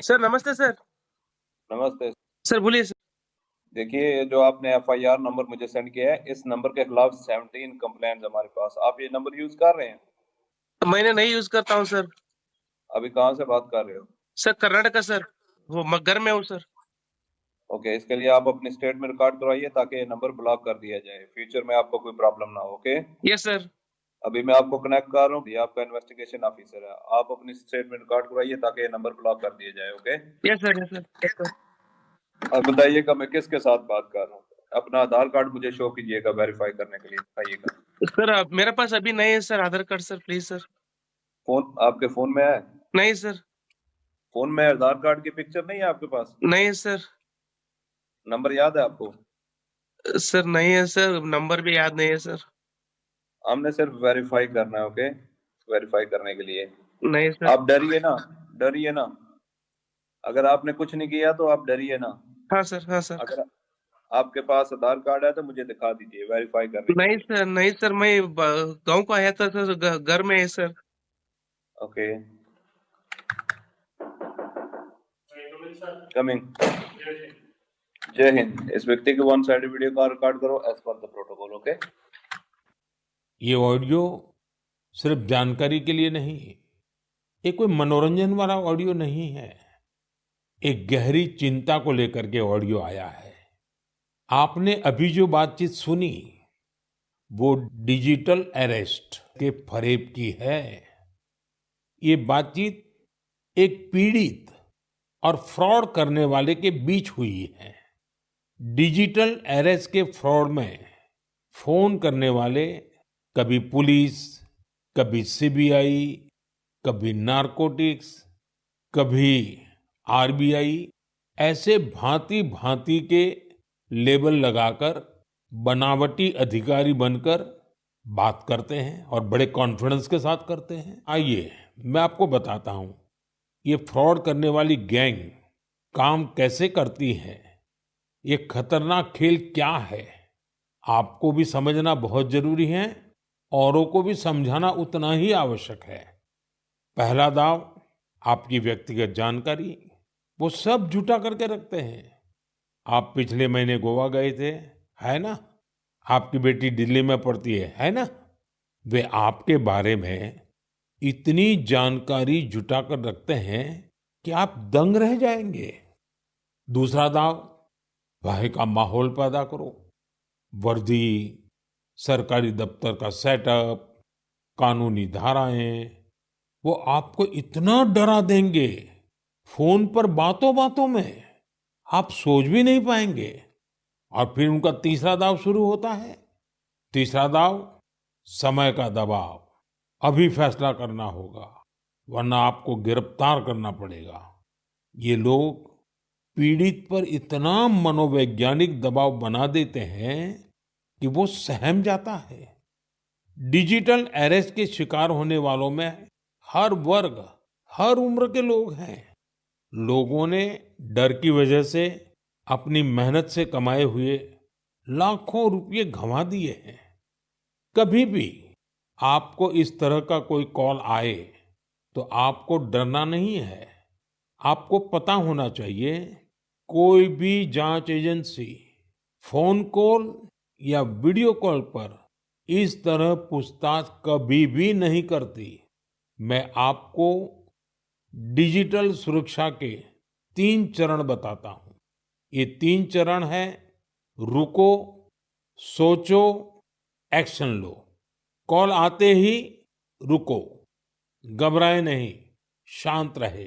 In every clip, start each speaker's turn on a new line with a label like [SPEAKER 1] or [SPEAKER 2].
[SPEAKER 1] Sir नमस्ते sir.
[SPEAKER 2] नमस्ते।
[SPEAKER 1] Sir बोलिए सर।
[SPEAKER 2] देखिए, ये जो आपने एफआईआर नंबर मुझे सेंड किया है, इस नंबर के खिलाफ 17 कंप्लेंट्स हमारे पास। आप ये नंबर यूज कर रहे हैं?
[SPEAKER 1] मैंने नहीं यूज करता हूँ सर।
[SPEAKER 2] अभी कहाँ से बात कर रहे हो?
[SPEAKER 1] Sir Karnataka sir. वो घर में हूँ सर।
[SPEAKER 2] ओके, इसके लिए आप अपनी स्टेट में रिकॉर्ड करवाइए ताकि ये नंबर ब्लॉक कर दिया जाए, फ्यूचर में आपको कोई प्रॉब्लम ना हो। Okay,
[SPEAKER 1] yes sir.
[SPEAKER 2] अभी मैं आपको कनेक्ट कर रहा हूँ, ये आपका इन्वेस्टिगेशन ऑफिसर है। आप अपनी स्टेट में रिकॉर्ड करवाइए ताकि ये नंबर ब्लॉक कर दिया जाए। Okay,
[SPEAKER 1] yes sir, yes sir, yes sir.
[SPEAKER 2] अब बताइएगा मैं किसके साथ बात कर रहा हूँ। अपना आधार कार्ड मुझे शो कीजिएगा वेरीफाई करने के लिए, बताइएगा।
[SPEAKER 1] सर मेरे पास अभी नहीं है sir Aadhaar card sir, please sir.
[SPEAKER 2] Phone आपके फोन में है?
[SPEAKER 1] नहीं सर।
[SPEAKER 2] फोन में आधार कार्ड की पिक्चर नहीं है आपके पास?
[SPEAKER 1] नहीं है सर।
[SPEAKER 2] नंबर याद है आपको?
[SPEAKER 1] सर नहीं है सर, नंबर भी याद नहीं है सर।
[SPEAKER 2] हमने सिर्फ वेरीफाई करना है। ओके, वेरीफाई करने के लिए
[SPEAKER 1] नहीं सर।
[SPEAKER 2] आप डरिए ना, डरिए ना। अगर आपने कुछ नहीं किया तो आप डरिए ना।
[SPEAKER 1] हाँ सर, हाँ सर।
[SPEAKER 2] अगर आपके पास आधार कार्ड है तो मुझे दिखा दीजिए वेरीफाई करने के
[SPEAKER 1] नहीं
[SPEAKER 2] लिए।
[SPEAKER 1] सर, नहीं सर, मैं गांव को आया था सर, घर में है सर।
[SPEAKER 2] Okay, coming. जय हिंद। इस व्यक्ति के वन साइड वीडियो का रिकॉर्ड करो as per the protocol. Okay,
[SPEAKER 3] ये ऑडियो सिर्फ जानकारी के लिए नहीं, ये कोई मनोरंजन वाला ऑडियो नहीं है। एक गहरी चिंता को लेकर के ऑडियो आया है। आपने अभी जो बातचीत सुनी वो डिजिटल अरेस्ट के फरेब की है। ये बातचीत एक पीड़ित और फ्रॉड करने वाले के बीच हुई है। डिजिटल अरेस्ट के फ्रॉड में फोन करने वाले कभी पुलिस, कभी सीबीआई, कभी नारकोटिक्स, कभी आरबीआई, ऐसे भांति भांति के लेबल लगाकर बनावटी अधिकारी बनकर बात करते हैं और बड़े कॉन्फिडेंस के साथ करते हैं। आइए मैं आपको बताता हूं ये फ्रॉड करने वाली गैंग काम कैसे करती है, ये खतरनाक खेल क्या है। आपको भी समझना बहुत जरूरी है, औरों को भी समझाना उतना ही आवश्यक है। पहला दाव आपकी व्यक्तिगत जानकारी, वो सब जुटा करके रखते हैं। आप पिछले महीने गोवा गए थे, है ना? आपकी बेटी दिल्ली में पढ़ती है ना? वे आपके बारे में इतनी जानकारी जुटा कर रखते हैं कि आप दंग रह जाएंगे। दूसरा दाव, वहाँ का माहौल पैदा करो। वर्दी, सरकारी दफ्तर का सेटअप, कानूनी धाराएं, वो आपको इतना डरा देंगे, फोन पर बातों बातों में आप सोच भी नहीं पाएंगे। और फिर उनका तीसरा दाव शुरू होता है। तीसरा दाव, समय का दबाव। अभी फैसला करना होगा वरना आपको गिरफ्तार करना पड़ेगा। ये लोग पीड़ित पर इतना मनोवैज्ञानिक दबाव बना देते हैं कि वो सहम जाता है। डिजिटल अरेस्ट के शिकार होने वालों में हर वर्ग, हर उम्र के लोग हैं। लोगों ने डर की वजह से अपनी मेहनत से कमाए हुए लाखों रुपए गंवा दिए हैं। कभी भी आपको इस तरह का कोई कॉल आए तो आपको डरना नहीं है। आपको पता होना चाहिए कोई भी जांच एजेंसी फोन कॉल या वीडियो कॉल पर इस तरह पूछताछ कभी भी नहीं करती। मैं आपको डिजिटल सुरक्षा के 3 चरण बताता हूं। ये 3 चरण है: रुको, सोचो, एक्शन लो। कॉल आते ही रुको, घबराए नहीं, शांत रहे,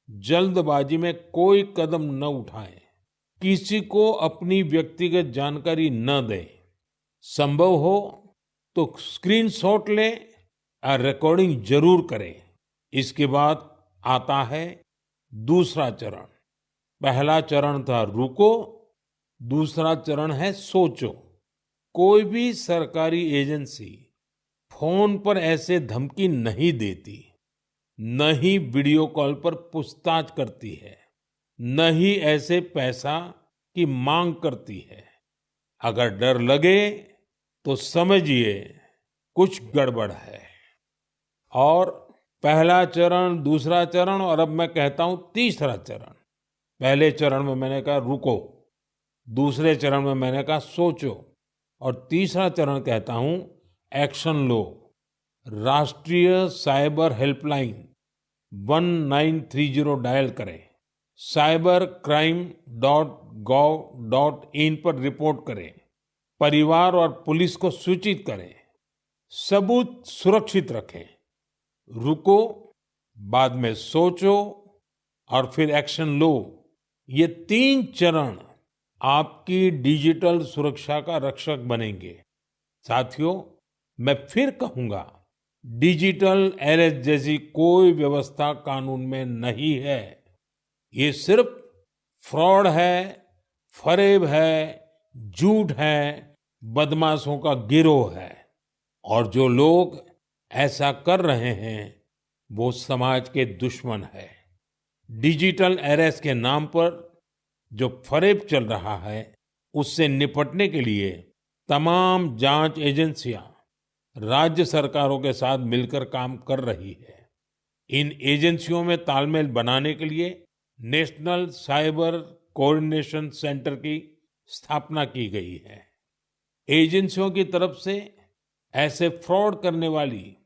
[SPEAKER 3] जल्दबाजी में कोई कदम न उठाएं, किसी को अपनी व्यक्तिगत जानकारी न दें। संभव हो तो स्क्रीनशॉट लें और रिकॉर्डिंग जरूर करें। इसके बाद आता है दूसरा चरण। पहला चरण था रुको, दूसरा चरण है सोचो। कोई भी सरकारी एजेंसी फोन पर ऐसे धमकी नहीं देती, न ही वीडियो कॉल पर पूछताछ करती है, न ही ऐसे पैसा की मांग करती है। अगर डर लगे तो समझिए कुछ गड़बड़ है। और पहला चरण, दूसरा चरण और अब मैं कहता हूं तीसरा चरण। पहले चरण में मैंने कहा रुको, दूसरे चरण में मैंने कहा सोचो और तीसरा चरण कहता हूं एक्शन लो। राष्ट्रीय साइबर हेल्पलाइन 1930 डायल करें, cybercrime.gov.in पर रिपोर्ट करें, परिवार और पुलिस को सूचित करें, सबूत सुरक्षित रखें। रुको, बाद में सोचो और फिर एक्शन लो। ये 3 चरण आपकी डिजिटल सुरक्षा का रक्षक बनेंगे। साथियों, मैं फिर कहूंगा, डिजिटल अरेस्ट जैसी कोई व्यवस्था कानून में नहीं है। ये सिर्फ फ्रॉड है, फरेब है, झूठ है, बदमाशों का गिरोह है। और जो लोग ऐसा कर रहे हैं वो समाज के दुश्मन है। डिजिटल अरेस्ट के नाम पर जो फरेब चल रहा है उससे निपटने के लिए तमाम जांच एजेंसियां राज्य सरकारों के साथ मिलकर काम कर रही है। इन एजेंसियों में तालमेल बनाने के लिए नेशनल साइबर कोऑर्डिनेशन सेंटर की स्थापना की गई है। एजेंसियों की तरफ से ऐसे फ्रॉड करने वाली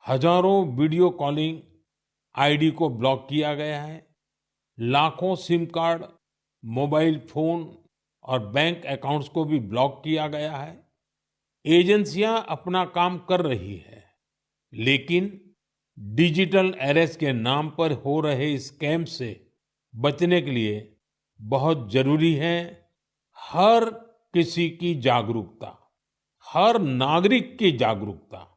[SPEAKER 3] हजारों वीडियो कॉलिंग आईडी को ब्लॉक किया गया है। लाखों सिम कार्ड, मोबाइल फोन और बैंक अकाउंट्स को भी ब्लॉक किया गया है। एजेंसियां अपना काम कर रही है, लेकिन डिजिटल अरेस्ट के नाम पर हो रहे स्कैम से बचने के लिए बहुत जरूरी है हर किसी की जागरूकता, हर नागरिक की जागरूकता।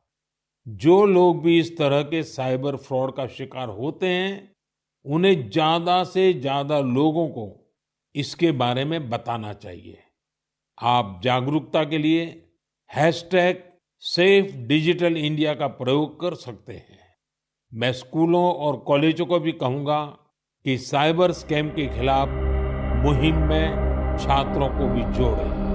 [SPEAKER 3] जो लोग भी इस तरह के साइबर फ्रॉड का शिकार होते हैं, उन्हें ज्यादा से ज्यादा लोगों को इसके बारे में बताना चाहिए। आप जागरूकता के लिए #SafeDigitalIndia का प्रयोग कर सकते हैं। मैं स्कूलों और कॉलेजों को भी कहूंगा कि साइबर स्कैम के खिलाफ मुहिम में छात्रों को भी जोड़ें।